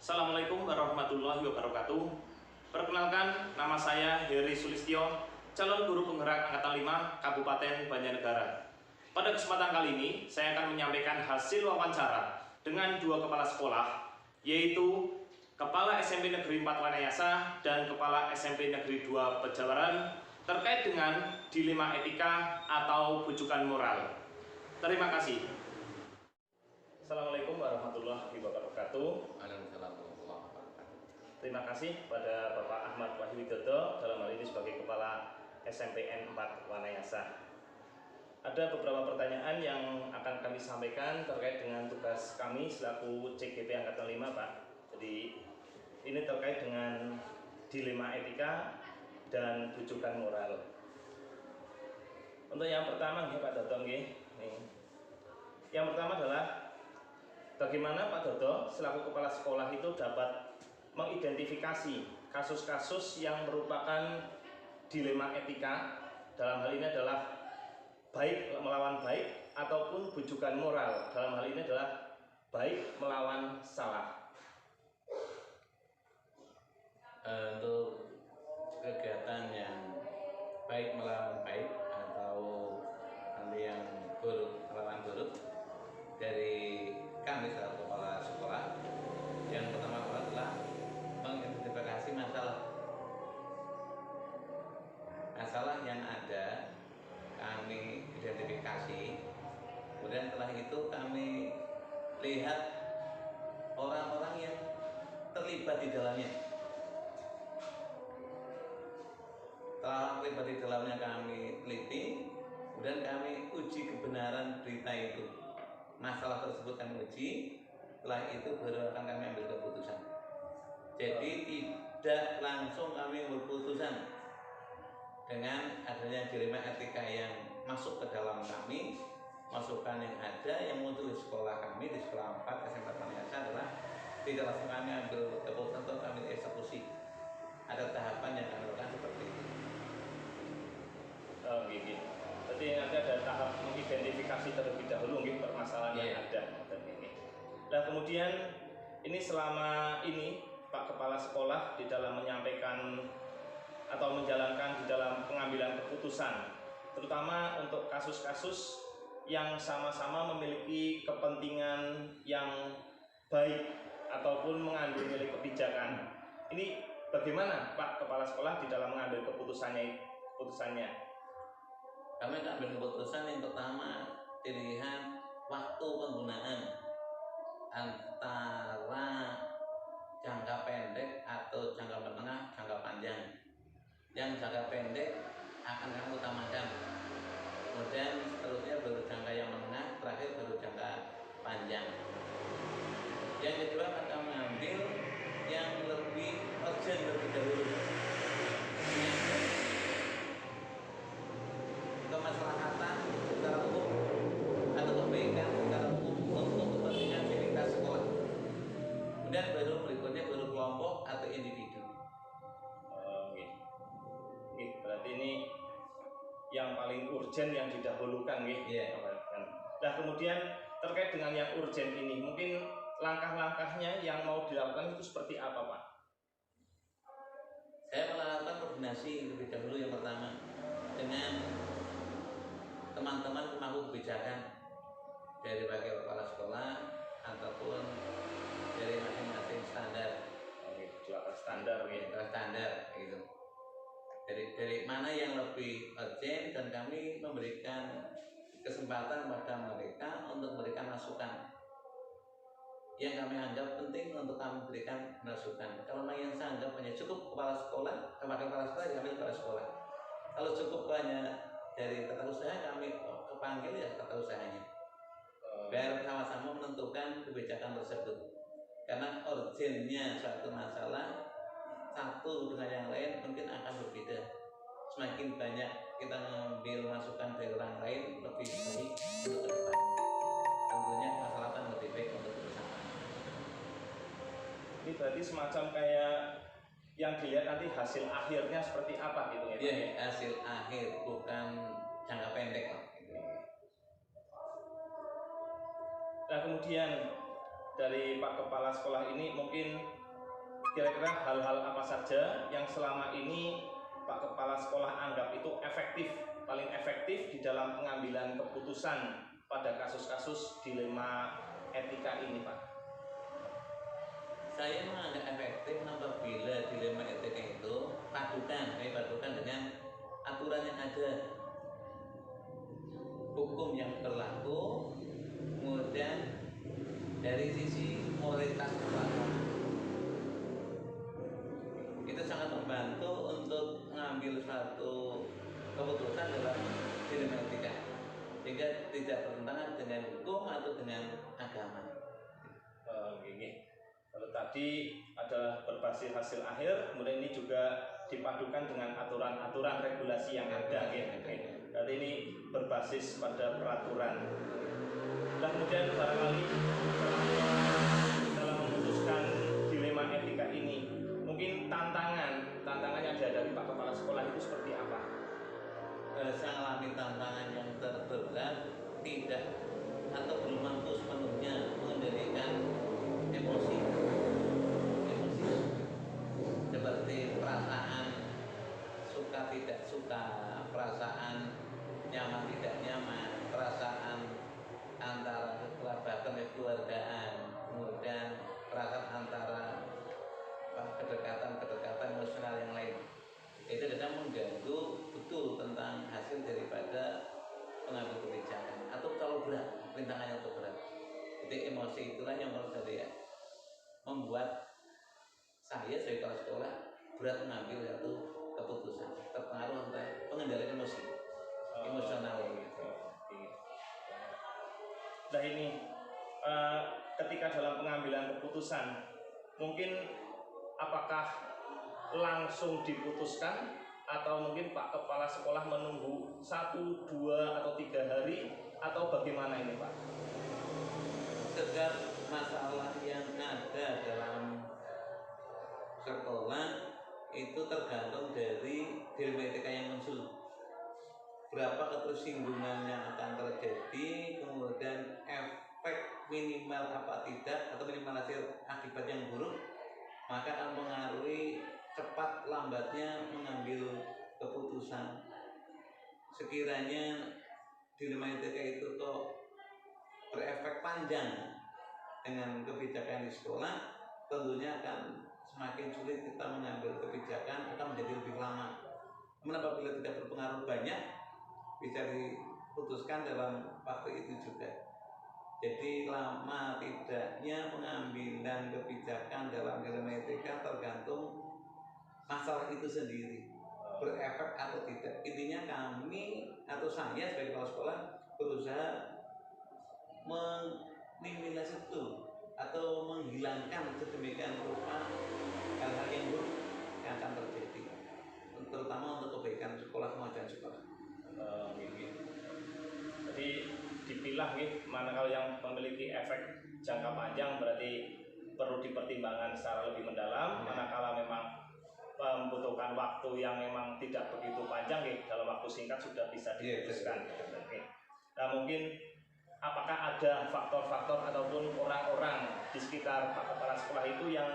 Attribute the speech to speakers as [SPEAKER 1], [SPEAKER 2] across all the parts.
[SPEAKER 1] Assalamualaikum warahmatullahi wabarakatuh. Perkenalkan, nama saya Heri Sulistyo, calon guru penggerak Angkatan 5 Kabupaten Banjarnegara. Pada kesempatan kali ini, saya akan menyampaikan hasil wawancara dengan dua kepala sekolah, yaitu Kepala SMP Negeri 4 Wanayasa dan Kepala SMP Negeri 2 Pejawaran, terkait dengan dilema etika atau bujukan moral. Terima kasih. Assalamualaikum warahmatullahi wabarakatuh.
[SPEAKER 2] Waalaikumsalam warahmatullahi wabarakatuh.
[SPEAKER 1] Terima kasih pada Bapak Ahmad Wahyu Widodo dalam hal ini sebagai Kepala SMPN 4 Wanayasa. Ada beberapa pertanyaan yang akan kami sampaikan terkait dengan tugas kami selaku CGP Angkatan 5, Pak. Jadi ini terkait dengan dilema etika dan bujukan moral. Untuk yang pertama nih Pak Dodo nih. Yang pertama adalah bagaimana Pak Dodo selaku kepala sekolah itu dapat mengidentifikasi kasus-kasus yang merupakan dilema etika, dalam hal ini adalah baik melawan baik ataupun bujukan moral, dalam hal ini adalah baik melawan salah.
[SPEAKER 2] Untuk kegiatan yang baik melawan baik atau nanti yang buruk melawan buruk dari kami selaku kepala sekolah, yang pertama adalah mengidentifikasi masalah yang ada, kami identifikasi, kemudian setelah itu kami lihat orang-orang yang terlibat di dalamnya. Setelah terlibat di dalamnya kami teliti, kemudian kami uji kebenaran berita itu. Masalah tersebut kami uji, setelah itu baru akan kami ambil keputusan. Jadi tidak langsung kami berputusan dengan adanya dilema etika yang masuk ke dalam kami. Masukan yang ada yang muncul di sekolah kami, di sekolah 4 SMP Wanayasa adalah tidak langsung kami ambil keputusan untuk kami eksekusi. Ada tahapan yang kami lakukan seperti itu.
[SPEAKER 1] Oh gitu. Berarti nanti ada tahap mengidentifikasi terlebih dahulu permasalahan yang ada dan ini. Nah kemudian ini selama ini Pak Kepala Sekolah di dalam menyampaikan atau menjalankan di dalam pengambilan keputusan, terutama untuk kasus-kasus yang sama-sama memiliki kepentingan yang baik ataupun mengambil nilai kebijakan. Ini bagaimana Pak Kepala Sekolah di dalam mengambil keputusannya?
[SPEAKER 2] Kami ambil keputusan yang pertama dilihat waktu penggunaan antara jangka pendek atau jangka menengah, jangka panjang. Yang jangka pendek akan kami utamakan, kemudian seterusnya baru jangka yang menengah, terakhir baru jangka panjang. Yang kedua akan kami ambil yang lebih urgent lebih dahulu, kemaslahatan secara umum atau kebaikan secara umum untuk kepentingan sivitas sekolah. Kemudian baru berikutnya baru kelompok atau individu.
[SPEAKER 1] Berarti ini yang paling urgent yang didahulukan Nah kemudian terkait dengan yang urgent ini, mungkin langkah-langkahnya yang mau dilakukan itu seperti apa Pak?
[SPEAKER 2] Saya melakukan koordinasi lebih dahulu yang pertama dengan teman-teman pemangku kebijakan dari bagai kepala sekolah ataupun dari masing-masing standar.
[SPEAKER 1] Standar
[SPEAKER 2] gitu. Dari mana yang lebih urgent, dan kami memberikan kesempatan pada mereka untuk memberikan masukan yang kami anggap penting untuk kami berikan masukan. Kalau yang saya anggap hanya cukup kepala sekolah, kepala sekolah ya kami kepala sekolah. Kalau cukup hanya dari tata usaha, kami kepanggil ya tata usahanya. Biar sama-sama menentukan kebijakan tersebut. Karena urgennya suatu masalah satu dengan yang lain mungkin akan berbeda. Semakin banyak kita mengambil masukan dari orang lain, lebih baik untuk depan. Tentunya masalah akan lebih baik untuk bersama.
[SPEAKER 1] Ini berarti semacam kayak yang dilihat nanti hasil akhirnya seperti apa gitu ya?
[SPEAKER 2] Iya, hasil akhir bukan jangka pendek.
[SPEAKER 1] Nah kemudian dari Pak Kepala Sekolah ini mungkin kira-kira hal-hal apa saja yang selama ini Pak Kepala Sekolah anggap itu efektif, paling efektif di dalam pengambilan keputusan pada kasus-kasus dilema etika ini, Pak?
[SPEAKER 2] Saya menganggap efektif apabila dilema etika itu padukan dengan aturan yang ada, hukum yang berlaku, kemudian dari sisi moralitas berlaku. Itu sangat membantu untuk mengambil suatu keputusan dalam dilema etika, sehingga tidak bertentangan dengan hukum atau dengan agama.
[SPEAKER 1] Gini. Kalau tadi adalah berbasis hasil akhir, kemudian ini juga dipadukan dengan aturan-aturan regulasi yang ada, gitu. Berarti ini berbasis pada peraturan. Dan kemudian barangkali dalam memutuskan dilema etika ini, mungkin tantangan yang dihadapi Pak Kepala Sekolah itu seperti apa?
[SPEAKER 2] Saya mengalami tantangan yang terberat, tidak atau belum mampu sepenuhnya mengendalikan emosi seperti perasaan suka tidak suka, perasaan nyaman tidak nyaman, perasaan antara kekerabatan kekeluargaan, kemudian perasaan antara kedekatan emosional yang lain. Itu kadang mengganggu betul tentang hasil daripada pengambil kebijakan, atau kalau berat, rintangannya untuk berat. Jadi emosi itulah yang menurut saya membuat saya sebagai kepala sekolah berat mengambil satu keputusan, terpengaruh oleh pengendalian emosi, emosional gitu.
[SPEAKER 1] Nah ini ketika dalam pengambilan keputusan, mungkin apakah langsung diputuskan atau mungkin Pak Kepala Sekolah menunggu 1, 2, atau 3 hari atau bagaimana ini, Pak?
[SPEAKER 2] Setiap masalah yang ada dalam sekolah itu tergantung dari dilema etika yang muncul. Berapa ketersinggungan yang akan terjadi, kemudian efek minimal apa tidak, atau minimal hasil akibat yang buruk, maka akan mengaruhi cepat lambatnya mengambil keputusan. Sekiranya dilema etika itu kok berefek panjang dengan kebijakan di sekolah, tentunya akan semakin sulit kita mengambil kebijakan, akan menjadi lebih lama. Namun apabila tidak berpengaruh banyak, bisa diputuskan dalam waktu itu juga. Jadi lama tidaknya pengambilan kebijakan dalam dilema etika tergantung masalah itu sendiri, berefek atau tidak. Intinya kami atau saya sebagai kepala sekolah berusaha meminimalisasi itu atau menghilangkan sedemikian rupa hal-hal yang buruk yang akan terjadi, terutama untuk kebaikan sekolah, kemajuan sekolah.
[SPEAKER 1] Jadi dipilah mana kalau yang memiliki efek jangka panjang berarti perlu dipertimbangkan secara lebih mendalam, manakala memang membutuhkan waktu yang memang tidak begitu panjang dalam waktu singkat sudah bisa diputuskan. Nah mungkin apakah ada faktor-faktor ataupun orang-orang di sekitar Pak Kepala Sekolah itu yang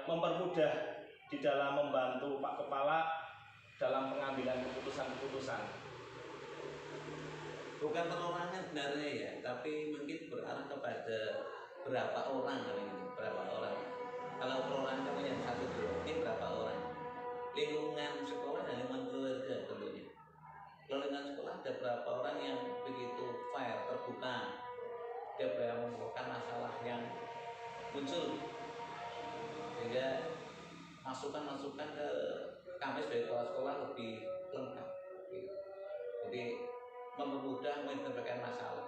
[SPEAKER 1] mempermudah di dalam membantu Pak Kepala dalam pengambilan keputusan-keputusan?
[SPEAKER 2] Bukan perorangan sebenarnya ya, tapi mungkin berarah kepada berapa orang ini, berapa orang. Kalau perorangan kamu yang 1, 2, ini berapa orang? Lingkungan sekolah dan lingkungan keluarga tentunya. Kalau lingkungan sekolah ada berapa orang yang begitu fair, terbuka, dia berani mengungkapkan masalah yang muncul, sehingga masukan-masukan ke kami sebagai kepala sekolah lebih lengkap. Jadi mempermudah mengintervensi masalah.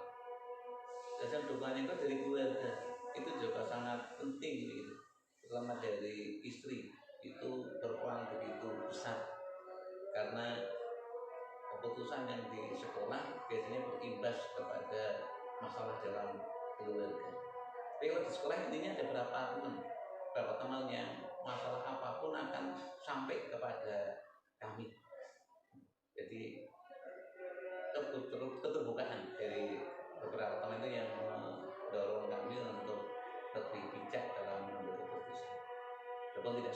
[SPEAKER 2] Dan dukungan itu dari keluarga itu juga sangat penting gitu. Terutama dari istri itu berperan begitu besar, karena keputusan yang di sekolah biasanya berimbas kepada masalah dalam keluarga. Tapi kalau di sekolah intinya ada berapa teman yang masalah apapun akan sampai kepada kami. Jadi keterbukaan dari beberapa teman itu yang mendorong kami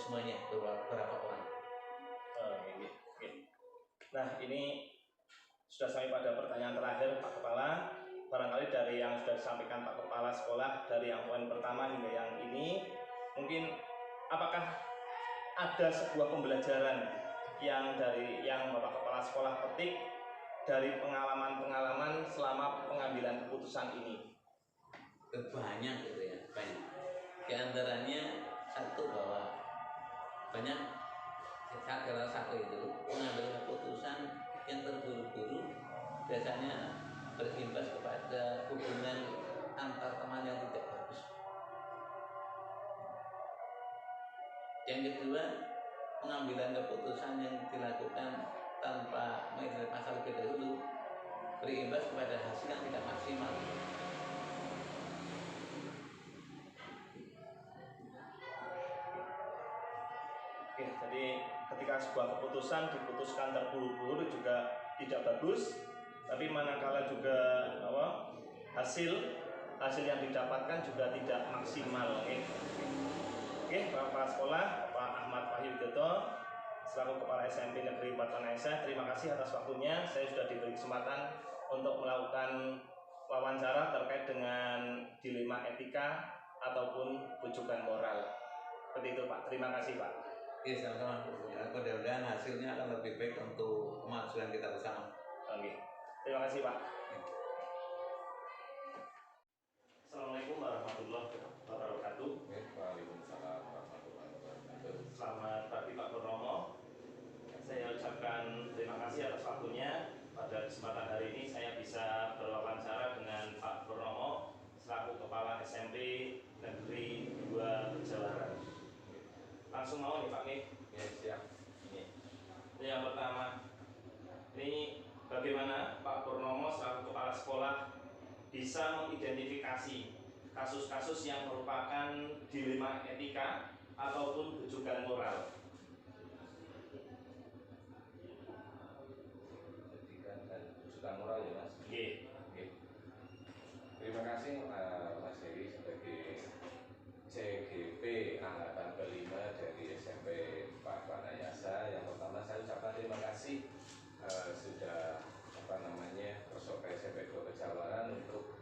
[SPEAKER 2] semuanya beberapa orang.
[SPEAKER 1] Oke. Nah, ini sudah sampai pada pertanyaan terakhir Pak Kepala. Barangkali dari yang sudah disampaikan Pak Kepala Sekolah, dari yang poin pertama hingga yang ini, mungkin apakah ada sebuah pembelajaran yang Bapak Kepala Sekolah petik dari pengalaman-pengalaman selama pengambilan keputusan ini?
[SPEAKER 2] Banyak gitu ya, banyak. Di antaranya satu, bahwa banyak salah satu itu mengambil keputusan yang terburu-buru biasanya berimbas kepada hubungan antar teman yang tidak bagus. Yang kedua, pengambilan keputusan yang dilakukan tanpa melihat masalah lebih dahulu berimbas kepada hasil yang tidak maksimal.
[SPEAKER 1] Oke, jadi ketika sebuah keputusan diputuskan terburu-buru juga tidak bagus, tapi manakala juga hasil yang didapatkan juga tidak maksimal. Oke, Bapak Sekolah, Pak Ahmad Wahyu Widodo, selaku Kepala SMP Negeri 4 Wanayasa, terima kasih atas waktunya. Saya sudah diberi kesempatan untuk melakukan wawancara terkait dengan dilema etika ataupun bujukan moral. Seperti itu Pak, terima kasih Pak.
[SPEAKER 2] Oke, sama-sama. Ya, mudah-mudahan hasilnya akan lebih baik untuk kemajuan kita bersama.
[SPEAKER 1] Oke, terima kasih Pak. Assalamualaikum warahmatullahi wabarakatuh.
[SPEAKER 3] Waalaikumsalam warahmatullahi wabarakatuh.
[SPEAKER 1] Selamat pagi Pak Purnomo. Saya ucapkan terima kasih atas waktunya. Pada kesempatan hari ini saya bisa berwawancara dengan Pak Purnomo selaku Kepala SMP Negeri 2 Pejawaran. Langsung mau nih Pak nih.
[SPEAKER 3] Ya, siap.
[SPEAKER 1] Ini yang pertama, ini bagaimana Pak Purnomo selaku Kepala Sekolah bisa mengidentifikasi kasus-kasus yang merupakan dilema etika ataupun bujukan moral.
[SPEAKER 3] Etika dan bujukan moral ya Mas.
[SPEAKER 1] Oke.
[SPEAKER 3] Terima kasih Mas Heri sebagai CGP angkatan kelima dari SMP 4 Wanayasa. Yang pertama saya ucapkan terima kasih sudah masuk ke SMP 2 Pejawaran untuk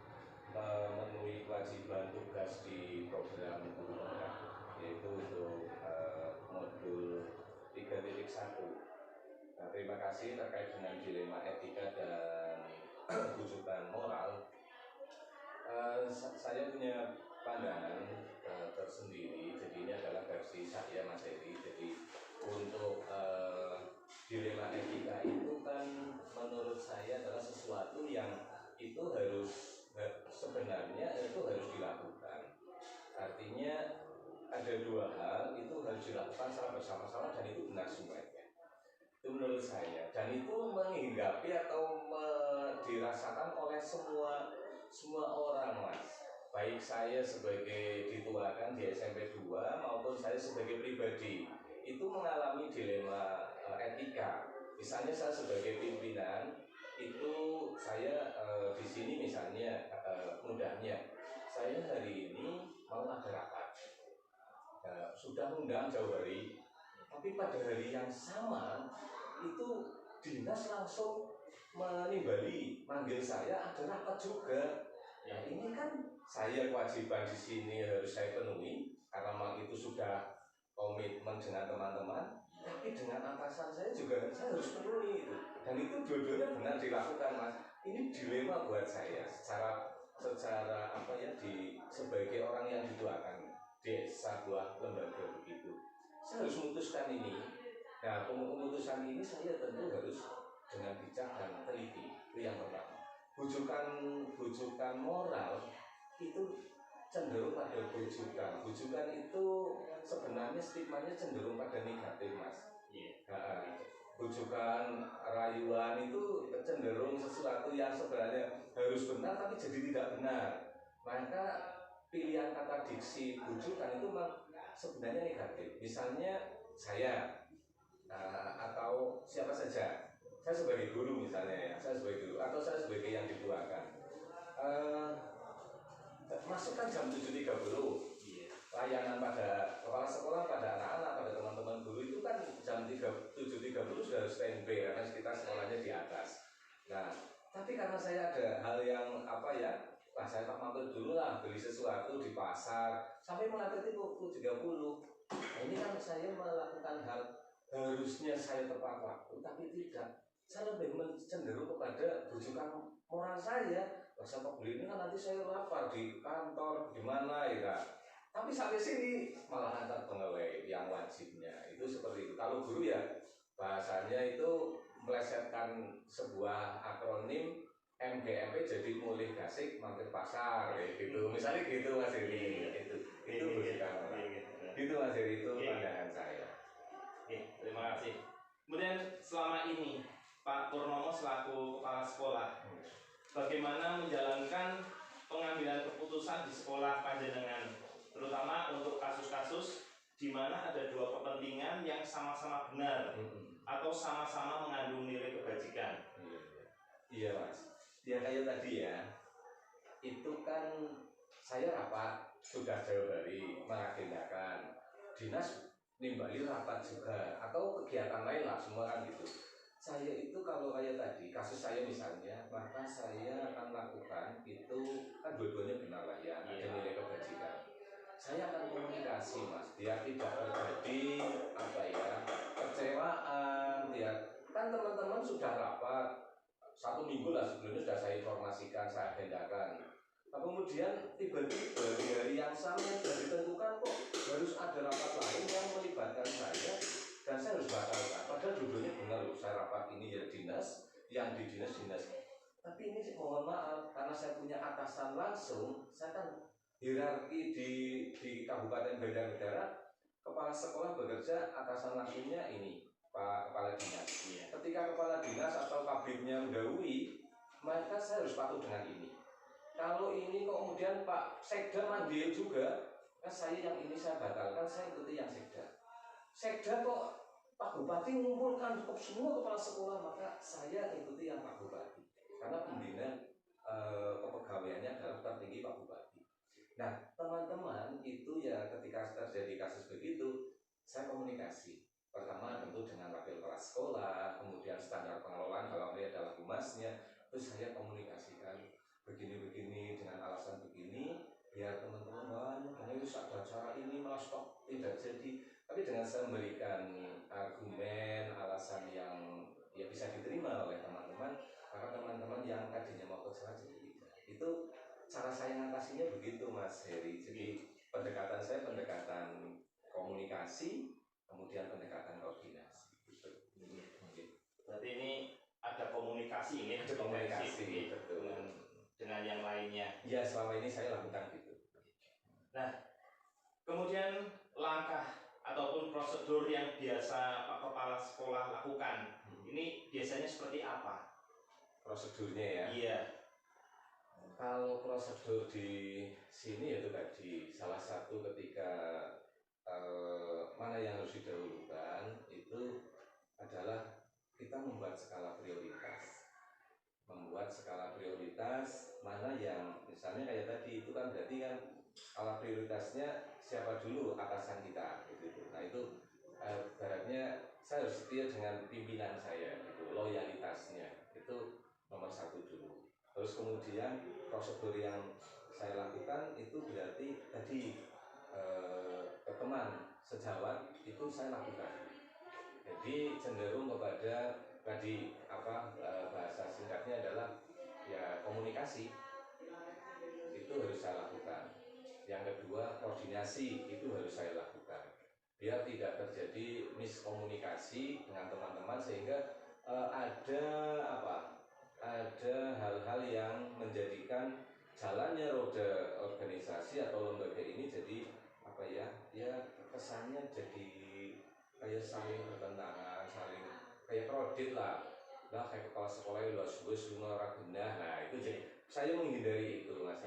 [SPEAKER 3] memenuhi kewajiban tugas di program guru penggerak, yaitu untuk modul 3.1. Nah, terima kasih terkait dengan dilema etika dan bujukan moral. Saya punya pandangan tersendiri, jadi ini adalah versi saya Mas Heri. Jadi untuk dilema etika itu kan menurut saya adalah sesuatu yang itu sebenarnya itu harus dilakukan. Artinya ada dua hal itu harus dilakukan secara bersama-sama dan itu benar semuanya. Itu menurut saya, dan itu menghinggapi atau dirasakan oleh semua orang Mas. Baik saya sebagai dituakan di SMP 2 maupun saya sebagai pribadi itu mengalami dilema etika. Misalnya saya sebagai pimpinan itu saya di sini misalnya mudahnya saya hari ini mau ada rapat, sudah undang jauh hari, tapi pada hari yang sama itu dinas langsung menimbali manggil saya ada rapat juga. Ya ini kan saya kewajiban di sini harus saya penuhi karena memang itu sudah komitmen dengan teman-teman, tapi dengan atasan saya juga saya harus penuhi itu. Dan itu dua-duanya benar dilakukan Mas. Ini dilema buat saya secara sebagai orang yang dituakan di sebuah lembaga begitu. Saya harus memutuskan ini. Nah, pemutusan ini saya tentu harus dengan bijak dan teliti. Itu yang pertama. Bujukan moral itu cenderung pada bujukan. Bujukan itu sebenarnya stigmanya cenderung pada negatif Mas. Bujukan rayuan itu cenderung sesuatu yang sebenarnya harus benar tapi jadi tidak benar. Maka pilihan kata diksi bujukan itu sebenarnya negatif. Misalnya saya atau siapa saja, saya sebagai guru misalnya ya, saya sebagai guru atau saya sebagai yang dituakan, masukkan jam 7.30 layanan pada kepala sekolah, pada anak-anak, pada 7.30 sudah harus standby karena kita sekolahnya di atas. Nah, tapi karena saya ada hal yang apa ya, saya tak mampir dulu lah beli sesuatu di pasar sampai melewati pukul 30. Nah, ini kan saya melakukan hal harusnya saya tepat waktu tapi tidak. Saya lebih cenderung kepada bujukan moral saya. Masa beli ini kan nanti saya lapar di kantor gimana ya. Tapi sampai sini malah antar pegawai yang wajibnya itu seperti itu. Kalau guru ya bahasanya itu melesetkan sebuah akronim MGMP jadi mulih gasik mampir pasar kayak gitu. Misalnya gitu Mas Heri. Itu bukan gitu Mas Heri, itu pandangan saya.
[SPEAKER 1] Oke, terima kasih. Kemudian selama ini Pak Purnomo selaku kepala sekolah, bagaimana menjalankan pengambilan keputusan di sekolah panjenengan, terutama untuk kasus-kasus di mana ada dua kepentingan yang sama-sama benar atau sama-sama mengandung nilai kebajikan.
[SPEAKER 3] Iya Mas, ya kayak tadi ya, itu kan saya rapat sudah jauh hari mengagendakan, dinas nimbali rapat juga atau kegiatan lain lah semua kan gitu. Saya itu kalau kayak tadi kasus saya misalnya, maka saya akan lakukan itu kan dua-duanya benar lah ya, ada nilai kebajikan. Saya akan komunikasi Mas, biar tidak terjadi apa ya kecewaan, biar kan teman-teman sudah rapat 1 minggu lah sebelumnya sudah saya informasikan, saya agendakan. Nah, kemudian tiba-tiba di hari yang sama yang sudah ditentukan kok harus ada rapat lain yang melibatkan saya dan saya harus batalkan. Padahal dulunya benar loh, saya rapat ini ya dinas, yang di dinas. Tapi ini mohon maaf karena saya punya atasan langsung, saya kan hierarki di Kabupaten Banjarnegara, kepala sekolah bekerja atasan langsungnya ini Pak Kepala Dinas. Ketika Kepala Dinas atau kabinetnya mendahului, maka saya harus patuh dengan ini. Kalau ini kok kemudian Pak Sekda manggil juga, kan saya yang ini saya batalkan, saya ikuti yang Sekda. Sekda kok Pak Bupati mengumpulkan semua kepala sekolah, maka saya ikuti yang Pak Bupati. Karena pembina kepegawaiannya adalah tertinggi Pak Bupati. Nah, teman-teman itu ya ketika terjadi kasus begitu, saya komunikasi. Pertama tentu dengan wakil kepala sekolah, kemudian standar pengelolaan kalau dia adalah humasnya, terus saya komunikasikan begini-begini dengan alasan begini, biar teman-teman ini ada cara ini malah stop tidak jadi. Tapi dengan saya memberikan argumen, alasan yang ya bisa diterima oleh teman-teman, maka teman-teman yang tadinya mau kecewa jadi tidak. Itu cara saya mengatasinya begitu Mas Heri. Jadi pendekatan saya pendekatan komunikasi, kemudian pendekatan koordinasi.
[SPEAKER 1] Berarti ini ada komunikasi ini,
[SPEAKER 3] ada komunikasi betul
[SPEAKER 1] dengan yang lainnya.
[SPEAKER 3] Ya selama ini saya lakukan gitu.
[SPEAKER 1] Nah, kemudian langkah ataupun prosedur yang biasa Pak Kepala Sekolah lakukan, ini biasanya seperti apa?
[SPEAKER 3] Prosedurnya ya?
[SPEAKER 1] Iya.
[SPEAKER 3] Kalau prosedur di sini itu tadi salah satu ketika mana yang harus didahulukan itu adalah kita membuat skala prioritas. Membuat skala prioritas mana yang misalnya kayak tadi itu kan berarti kan skala prioritasnya siapa dulu atasan kita gitu. Nah itu baratnya saya harus setia dengan pimpinan saya gitu, loyalitasnya itu nomor 1 dulu. Terus kemudian prosedur yang saya lakukan itu berarti tadi teman sejawat itu saya lakukan. Jadi cenderung kepada tadi bahasa singkatnya adalah ya komunikasi itu harus saya lakukan. Yang kedua koordinasi itu harus saya lakukan. Biar tidak terjadi miskomunikasi dengan teman-teman sehingga ada hal-hal yang menjadikan jalannya roda organisasi atau lembaga ini jadi kesannya jadi kayak saling bertentangan, saling kayak kredit lah kayak kepala sekolah yang luas semua orang benar. Nah itu jadi saya menghindari itu Mas.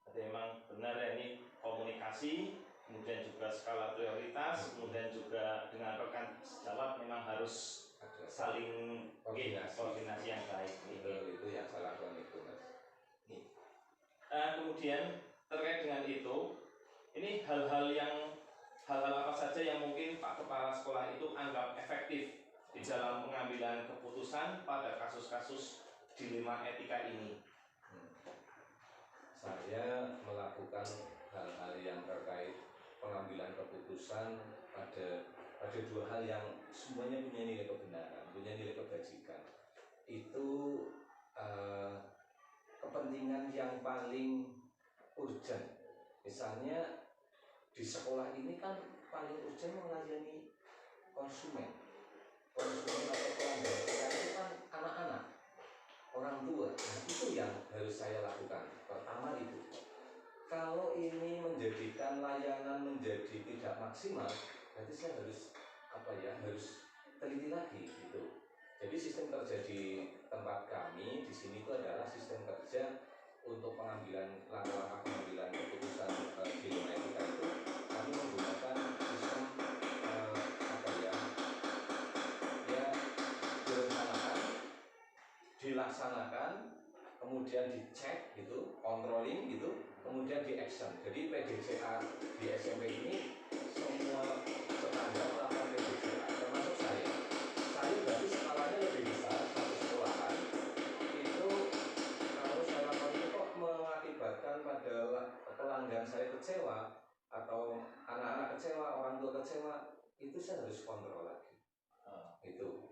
[SPEAKER 1] Jadi memang benar ya, ini komunikasi, kemudian juga skala prioritas, kemudian juga dengan rekan sejawat memang harus saling koordinasi yang baik.
[SPEAKER 3] Itu yang saya lakukan itu Mas.
[SPEAKER 1] Kemudian terkait dengan itu, ini hal-hal yang hal-hal apa saja yang mungkin Pak Kepala Sekolah itu anggap efektif di dalam pengambilan keputusan pada kasus-kasus dilema etika ini?
[SPEAKER 3] Saya melakukan hal-hal yang terkait pengambilan keputusan pada dua hal yang semuanya punya nilai kebenaran, punya nilai kebajikan. Itu kepentingan yang paling urgent. Misalnya di sekolah ini kan paling urgent melayani konsumen atau pelanggan kita itu kan anak-anak, orang tua. Nah, itu yang harus saya lakukan. Pertama itu, kalau ini menjadikan layanan menjadi tidak maksimal, berarti saya harus harus teliti lagi gitu. Jadi sistem kerja di tempat kami di sini itu adalah sistem kerja untuk langkah-langkah pengambilan keputusan dilema etika itu kami menggunakan sistem dilaksanakan, kemudian dicek gitu, controlling gitu, kemudian di action. Jadi PDCA di SMP ini semua standar melakukan PDCA, termasuk saya. Saya berarti skalanya lebih besar, satu sekolahan. Itu kalau saya lakukan itu kok mengakibatkan pada pelanggan saya kecewa atau anak-anak kecewa, orang tua kecewa, itu saya harus kontrol lagi. Itu.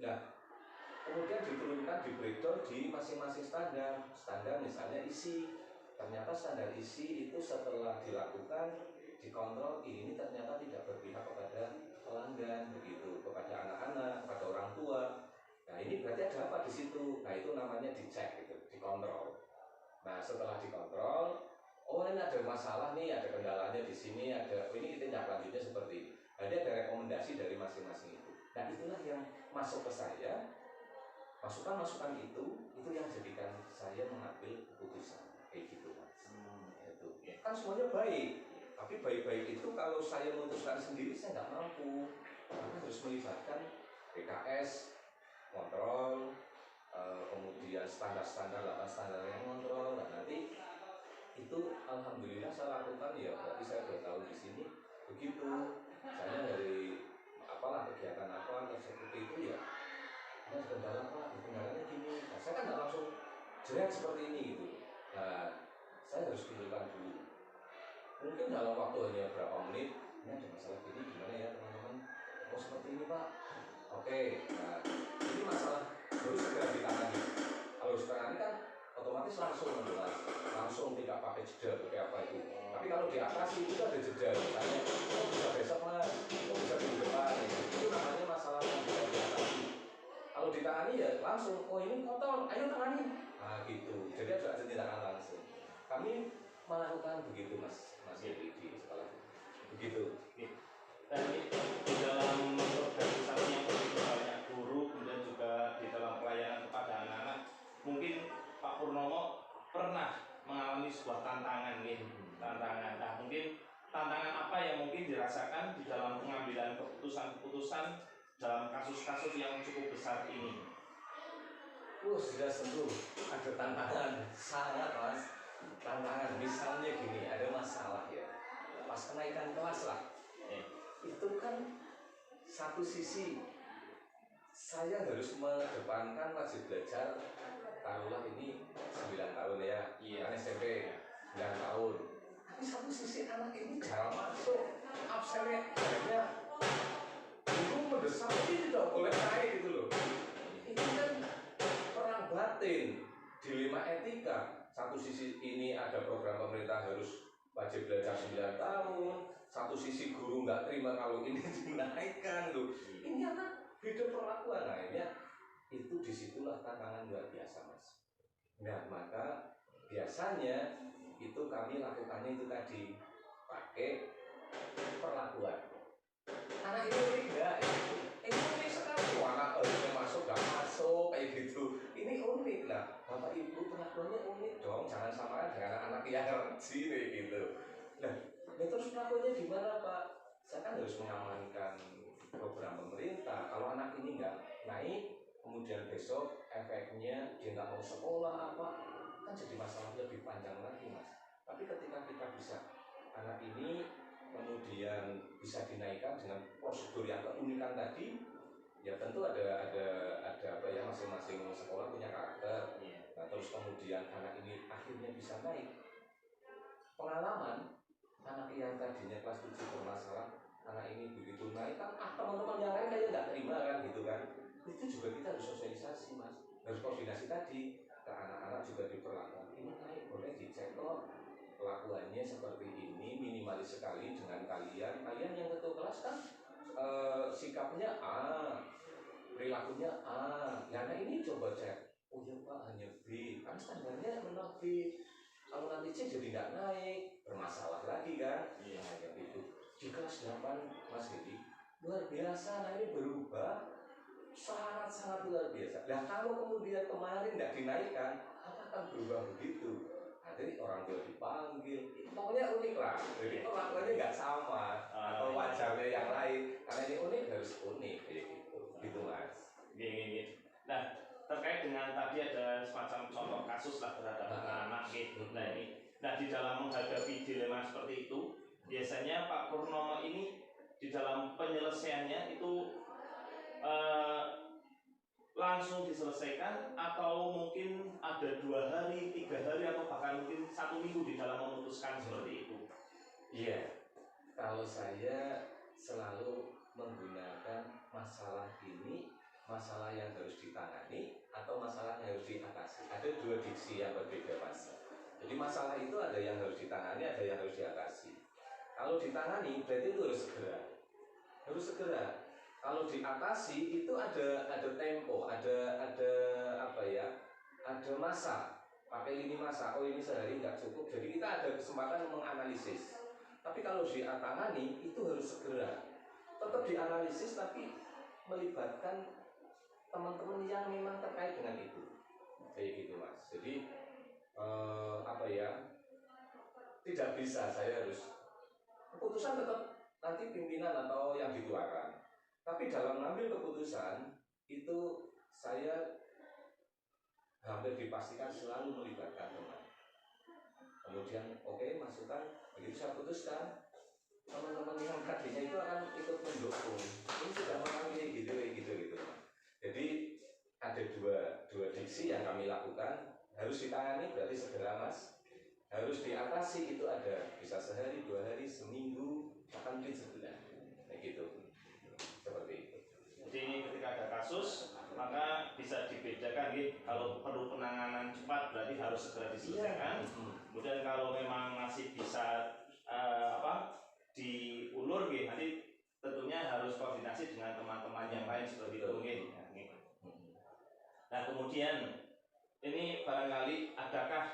[SPEAKER 3] Nah, kemudian diturunkan, di breakdown di masing-masing standar misalnya isi. Ternyata standar isi itu setelah dilakukan, dikontrol, ini ternyata tidak berpihak kepada pelanggan begitu, kepada anak-anak, kepada orang tua. Nah, ini berarti ada apa di situ? Nah, itu namanya dicek gitu, dikontrol. Nah, setelah dikontrol, oh ini ada masalah nih, ada kendalanya di sini, ini tindak lanjutnya seperti ini. Jadi ada rekomendasi dari masing-masing itu. Nah, itulah yang masuk ke saya. Masukan-masukan itu yang jadikan saya mengambil keputusan kayak gitu, Mas. Itu kan semuanya baik, tapi baik-baik itu kalau saya memutuskan sendiri saya nggak mampu. Karena harus melibatkan BKS, kontrol, kemudian standar-standar, 8 standar yang kontrol. Nah, nanti itu alhamdulillah saya lakukan ya, berarti saya 2 tahun di sini begitu. Saya dari kegiatan seperti itu ya. Ada kendala Pak, kendalanya gini. Nah, saya kan nggak langsung jelek seperti ini gitu. Nah, saya harus pikirkan dulu. Mungkin dalam waktu hanya berapa menit, ini ada masalah gini, gimana ya teman-teman? Oh seperti ini Pak. Oke, nah ini masalah harus segera ditangani. Kalau ditangani kan otomatis langsung tidak pakai jeda pakai apa itu. Tapi kalau diatasi itu ada jeda, misalnya oh bisa besok Mas, oh bisa minggu depan. Itu namanya masalah yang bisa diatasi. Kalau ditangani ya langsung, oh ini kotor, ayo tangani. Nah gitu, jadi ada tindakan langsung. Kami melakukan begitu Mas Yedi di sekolah. Begitu.
[SPEAKER 1] Dan di dalam organisasi yang begitu banyak guru, kemudian juga di dalam pelayanan kepada anak-anak, mungkin Pak Purnomo pernah mengalami sebuah tantangan nih, tantangan. Nah mungkin tantangan apa yang mungkin dirasakan di dalam pengambilan keputusan-keputusan dalam kasus-kasus yang cukup besar ini?
[SPEAKER 3] Sudah tentu ada tantangan sangat Mas. Tantangan misalnya gini, ada masalah ya. Pas kenaikan kelas lah. Itu kan satu sisi saya harus mengedepankan wajib belajar. Taruhlah ini 9 tahun ya, kan SMP 9 tahun. Tapi satu sisi anak ini jarang masuk, absennya hanya itu mendesak, ini tidak boleh naik gitu loh. Ini kan perang batin, dilema etika. Satu sisi ini ada program pemerintah harus wajib belajar 9 tahun, satu sisi guru nggak terima kalau ini dinaikkan loh. Ini anak beda perlakuan, akhirnya itu disitulah tantangan luar biasa Mas. Nah maka biasanya itu kami lakukannya itu tadi pakai perlakuan. Anak ini unik nggak? Ini unik sekali. Anak harusnya masuk nggak masuk kayak gitu. Ini unik lah. Bapak Ibu perlakuannya unik dong. Jangan samakan dengan anak yang rajin gitu. Nah, terus perlakuannya gimana Pak? Saya kan harus mengamankan program pemerintah. Kalau anak ini nggak naik, kemudian besok efeknya dia nggak mau sekolah apa, kan jadi masalah lebih panjang lagi Mas. Tapi ketika kita bisa anak ini kemudian bisa dinaikkan dengan prosedur yang keunikan tadi, ya tentu ada apa ya, masing-masing sekolah punya karakter. Nah, terus kemudian anak ini akhirnya bisa naik. Pengalaman anak yang tadinya kelas 7 bermasalah, anak ini begitu naik kan, teman-teman yang lain kayaknya nggak terima kan gitu kan. Itu juga kita harus sosialisasi mas, harus koordinasi tadi ke anak-anak juga diperlakukan. Ini naik boleh dicek kok kelakuannya seperti ini, minimalis sekali dengan kalian yang ketua kelas kan sikapnya A, perilakunya A. Nah ini coba cek, oh ya Pak hanya B, kan standarnya memang B. Kalau nanti C jadi nggak naik, bermasalah lagi kan? Iya. Nah, kayak gitu. Di kelas 8 Mas Hedi luar biasa, nah ini berubah sangat luar biasa. Nah kalau kemudian kemarin nggak dinaikkan, akan berubah begitu. Nah, jadi orang tua dipanggil, pokoknya unik lah. Jadi perlakuannya nggak sama atau wajarnya yang lain. Karena ini unik harus unik, kayak gitu. Gitu mas.
[SPEAKER 1] Gini. Nah, terkait dengan tadi ada semacam contoh kasus lah terhadap anak-anak gitu. Nah ini, di dalam menghadapi dilema seperti itu, biasanya Pak Purnomo ini di dalam penyelesaiannya itu langsung diselesaikan atau mungkin ada 2 hari, 3 hari atau bahkan mungkin 1 minggu di dalam memutuskan seperti itu.
[SPEAKER 3] Iya, kalau saya selalu menggunakan masalah ini, masalah yang harus ditangani atau masalah yang harus diatasi. Ada 2 diksi yang berbeda mas. Jadi masalah itu ada yang harus ditangani, ada yang harus diatasi. Kalau ditangani berarti itu harus segera. Kalau diatasi itu ada tempo, ada apa ya, ada masa, pakai lini masa. Oh ini sehari nggak cukup, jadi kita ada kesempatan menganalisis. Tapi kalau ditangani itu harus segera. Tetap dianalisis tapi melibatkan teman-teman yang memang terkait dengan itu, kayak gitu mas. Jadi apa ya, tidak bisa saya harus keputusan tetap nanti pimpinan atau yang dikeluarkan. Tapi dalam mengambil keputusan itu saya hampir dipastikan selalu melibatkan teman. Kemudian oke, masukan, begitu saya putuskan, teman-teman yang tadinya itu akan ikut mendukung. Ini sudah mengambil gitu. Jadi ada dua diksi yang kami lakukan, harus ditangani berarti segera mas, harus diatasi itu ada bisa sehari, 2 hari, seminggu, bahkan mungkin sebulan, kayak gitu. Seperti itu.
[SPEAKER 1] Jadi ketika ada kasus maka bisa dibedakan gitu. Kalau perlu penanganan cepat berarti harus segera diselesaikan. Kemudian kalau memang masih bisa diulur gitu, nanti tentunya harus koordinasi dengan teman-teman yang lain seperti itu gitu. Nah kemudian ini barangkali adakah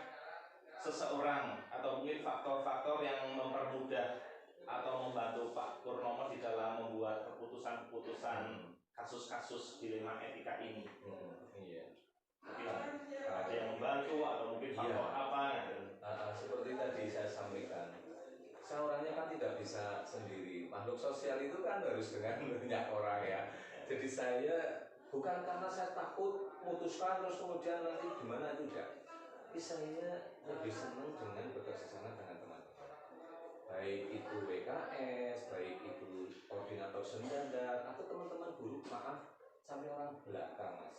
[SPEAKER 1] seseorang atau mungkin faktor-faktor yang mempermudah atau membantu Pak Purnomo di dalam membuat keputusan-keputusan kasus-kasus dilema etika ini?
[SPEAKER 3] Iya.
[SPEAKER 1] Mungkin ada yang membantu atau mungkin faktor apa?
[SPEAKER 3] Seperti tadi saya sampaikan, saya orangnya kan tidak bisa sendiri. Makhluk sosial itu kan harus dengan banyak orang ya. Jadi saya bukan karena saya takut memutuskan terus kemudian nanti gimana, itu tidak. Tapi saya lebih senang dengan bekerja sama dengan teman-teman. Baik itu WKS, baik itu koordinator sendandar, atau teman-teman guru, maaf sampai orang belakang mas.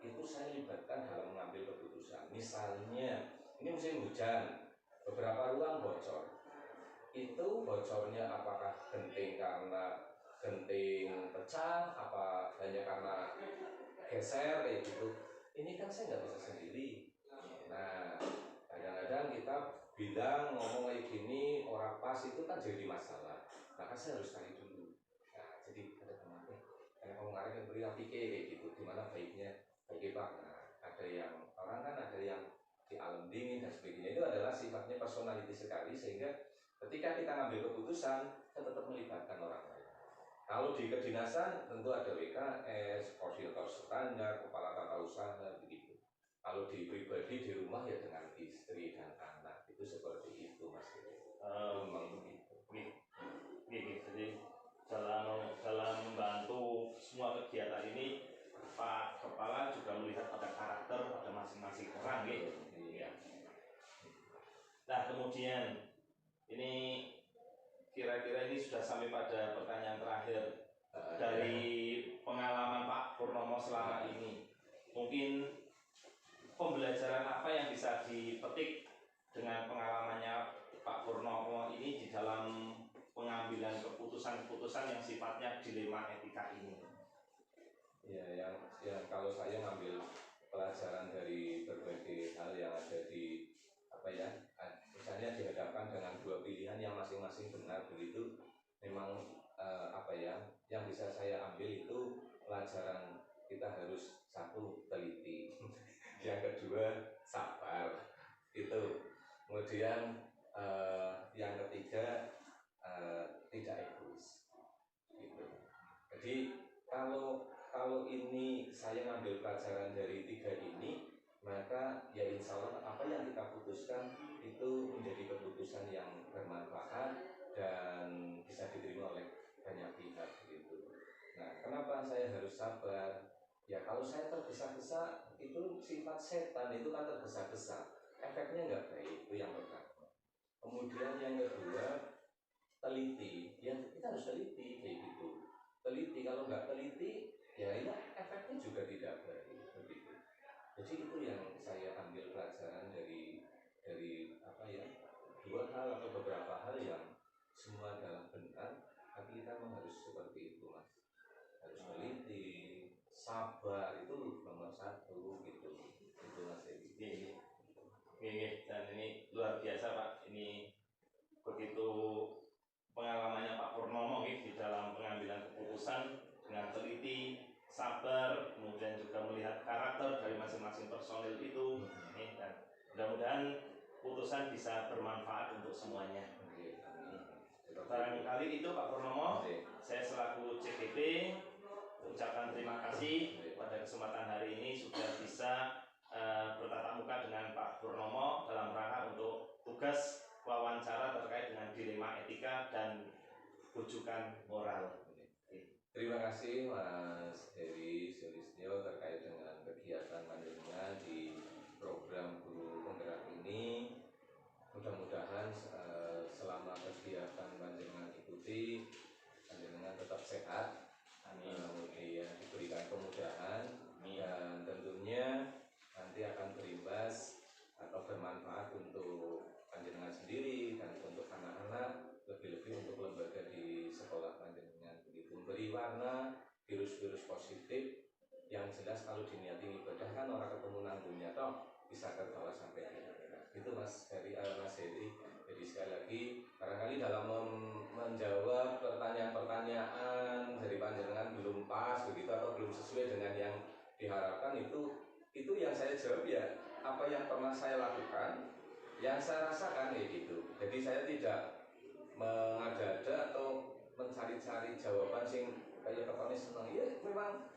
[SPEAKER 3] Itu saya libatkan dalam mengambil keputusan. Misalnya ini musim hujan, beberapa ruang bocor. Itu bocornya apakah genting karena genting pecah, apa hanya karena geser kayak gitu. Ini kan saya nggak bisa sendiri. Nah, kadang-kadang kita bilang ngomong kayak gini orang pas itu kan jadi masalah. Maka saya harus cari dulu. Nah, jadi ada teman kayak kemarin yang beri pikir kayak gitu, gimana baiknya Pak. Nah, ada yang orang kan ada yang di alam dingin dan sebagainya, itu adalah sifatnya personality sekali, sehingga ketika kita ngambil keputusan kita tetap melibatkan orang lain. Kalau di kedinasan tentu ada WKS, koordinator standar, kepala tata usaha begitu. Kalau di pribadi di rumah ya dengan istri dan anak, itu seperti itu mas. Memang begitu.
[SPEAKER 1] Jadi dalam membantu semua kegiatan ini Pak Kepala juga melihat pada karakter pada masing-masing orang gitu. Nah kemudian ini kira kira-kira ini sudah sampai pada pertanyaan terakhir dari pengalaman Pak Purnomo selama ini. Mungkin pembelajaran apa yang bisa dipetik dengan pengalamannya Pak Purnomo ini di dalam pengambilan keputusan-keputusan yang sifatnya dilema etika ini?
[SPEAKER 3] Ya, yang kalau saya ngambil pelajaran dari berbagai hal yang ada di misalnya dihadapkan dengan dua pilihan yang masing-masing benar begitu, memang yang bisa saya ambil itu pelajaran kita harus satu teliti, yang kedua sabar itu, kemudian yang ketiga tidak egois gitu. Jadi kalau ini saya ngambil pelajaran dari tiga ini, maka ya insya Allah apa yang kita putuskan itu menjadi keputusan yang bermanfaat dan bisa diterima oleh banyak pihak gitu. Nah, kenapa saya harus sabar? Ya kalau saya tergesa-gesa, itu sifat setan, itu kan tergesa-gesa, efeknya nggak baik, itu yang pertama. Kemudian yang kedua, teliti, ya kita harus teliti kayak gitu. Teliti, kalau nggak teliti ya efeknya juga tidak baik begitu. Jadi itu yang saya ambil pelajaran dari dua hal atau beberapa hal yang semua adalah benar, tapi kita memang harus seperti itu, Mas. Harus teliti, sabar, itu nomor satu gitu. Itu Mas Edi.
[SPEAKER 1] Dan ini luar biasa Pak. Ini begitu pengalamannya Pak Purnomo di dalam pengambilan keputusan dengan teliti, sabar, kemudian juga melihat karakter dari masing-masing personil itu, dan mudah-mudahan putusan bisa bermanfaat untuk semuanya. Barangkali itu Pak Purnomo, saya selaku CGP ucapkan terima kasih pada kesempatan hari ini sudah bisa bertatap muka dengan Pak Purnomo dalam rangka untuk tugas wawancara terkait dengan dilema etika dan rujukan moral.
[SPEAKER 3] Terima kasih Mas Heri Sulistyo terkait dengan kegiatan panjenengan di program Guru Penggerak ini. Mudah-mudahan selama kegiatan panjenengan ikuti, panjenengan tetap sehat, kemudian diberikan kemudahan, dan tentunya nanti akan berimbas atau bermanfaat untuk panjenengan sendiri dan untuk anak-anak, lebih-lebih untuk lembaga di sekolah panjenengan, begitu memberi warna virus-virus positif yang jelas kalau diniati ibadah kan orang ketemu nanggungnya toh bisa terbawa sampai di akhirat. Itu Mas Heri. Jadi sekali lagi barangkali dalam menjawab pertanyaan-pertanyaan dari panjenengan belum pas begitu atau belum sesuai dengan yang diharapkan, itu yang saya jawab ya apa yang pernah saya lakukan, yang saya rasakan kayak gitu. Jadi saya tidak mengada-ada atau mencari-cari jawaban sing kayak ketone seneng. Ya memang